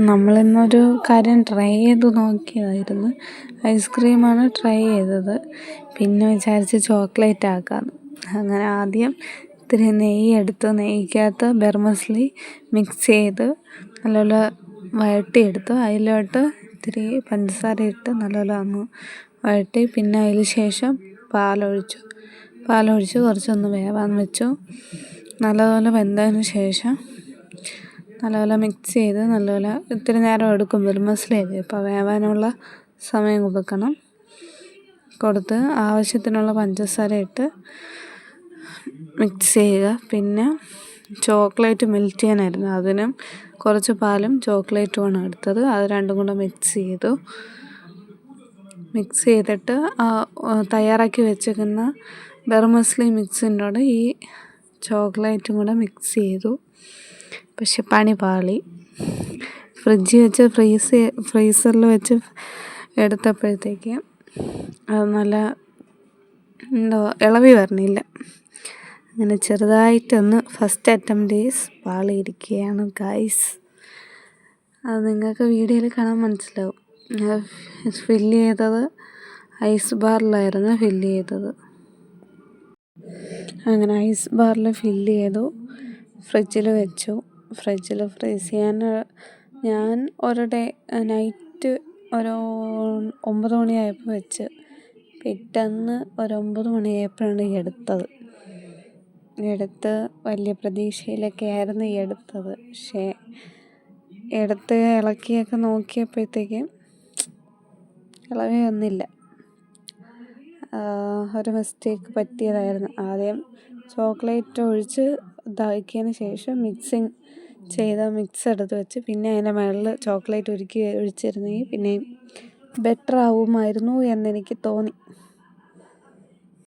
നമ്മളിന്നൊരു കാര്യം ട്രൈ ചെയ്ത് നോക്കിയതായിരുന്നു. ഐസ്ക്രീമാണ് ട്രൈ ചെയ്തത്. പിന്നെ വിചാരിച്ച് ചോക്ലേറ്റ് ആക്കാമെന്ന്. അങ്ങനെ ആദ്യം ഇത്തിരി നെയ്യ് എടുത്ത് നെയ്ക്കകത്ത് ബെർമസ്ലി മിക്സ് ചെയ്ത് നല്ലപോലെ വഴട്ടിയെടുത്ത് അതിലോട്ട് ഇത്തിരി പഞ്ചസാര ഇട്ട് നല്ലപോലെ ഒന്ന് വഴട്ടി പിന്നെ അതിന് ശേഷം പാലൊഴിച്ച് കുറച്ചൊന്ന് വേവാൻ വെച്ചു. നല്ലപോലെ വെന്തതിന് ശേഷം നല്ലപോലെ മിക്സ് ചെയ്ത് നല്ലപോലെ ഇത്തിരി നേരം എടുക്കും. ബെർമസ്ലി അല്ലേ, അപ്പോൾ വേവാനുള്ള സമയം കൊടുത്ത് ആവശ്യത്തിനുള്ള പഞ്ചസാര ഇട്ട് മിക്സ് ചെയ്യുക. പിന്നെ ചോക്ലേറ്റ് മെൽറ്റ് ചെയ്യാനായിരുന്നു, അതിനും കുറച്ച് പാലും ചോക്ലേറ്റുമാണ് എടുത്തത്. അത് രണ്ടും കൂടെ മിക്സ് ചെയ്തിട്ട് തയ്യാറാക്കി വെച്ചിരിക്കുന്ന ബെർമസ്ലി മിക്സിനോട് ഈ ചോക്ലേറ്റും കൂടെ മിക്സ് ചെയ്തു. പക്ഷെ പണി പാളി. ഫ്രീസറിൽ വെച്ച് എടുത്തപ്പോഴത്തേക്ക് അത് നല്ല ഇളവി വരണില്ല. അങ്ങനെ ചെറുതായിട്ടൊന്ന് ഫസ്റ്റ് അറ്റംപ്റ്റ് പാളിയിരിക്കുകയാണ് ഗൈസ്. അത് നിങ്ങൾക്ക് വീഡിയോയിൽ കാണാൻ മനസ്സിലാവും. ഫില്ല് ചെയ്തത് ഐസ് ബാറിലായിരുന്നു അങ്ങനെ ഐസ് ബാറിൽ ഫില്ല് ചെയ്തു, ഫ്രിഡ്ജിൽ വെച്ചു. ഫ്രിഡ്ജിൽ ഫ്രീസ് ചെയ്യാൻ ഞാൻ നൈറ്റ് ഒരു 9 മണിയായപ്പോൾ വെച്ച് പിറ്റേന്ന് ഒരു 9 മണിയായപ്പോഴാണ് എടുത്ത് വലിയ പ്രതീക്ഷയിലൊക്കെ ആയിരുന്നു എടുത്തത്. പക്ഷേ എടുത്ത് ഇളക്കിയൊക്കെ നോക്കിയപ്പോഴത്തേക്കും ഇളവി വന്നില്ല. ഒരു മിസ്റ്റേക്ക് പറ്റിയതായിരുന്നു. ആദ്യം ചോക്ലേറ്റ് ഒഴിച്ച് ഇതാക്കിയതിന് ശേഷം മിക്സ് എടുത്ത് വെച്ച് പിന്നെ അതിൻ്റെ മുകളിൽ ചോക്ലേറ്റ് ഒഴിച്ചിരുന്നെങ്കിൽ പിന്നെയും ബെറ്റർ ആവുമായിരുന്നു എന്നെനിക്ക് തോന്നി.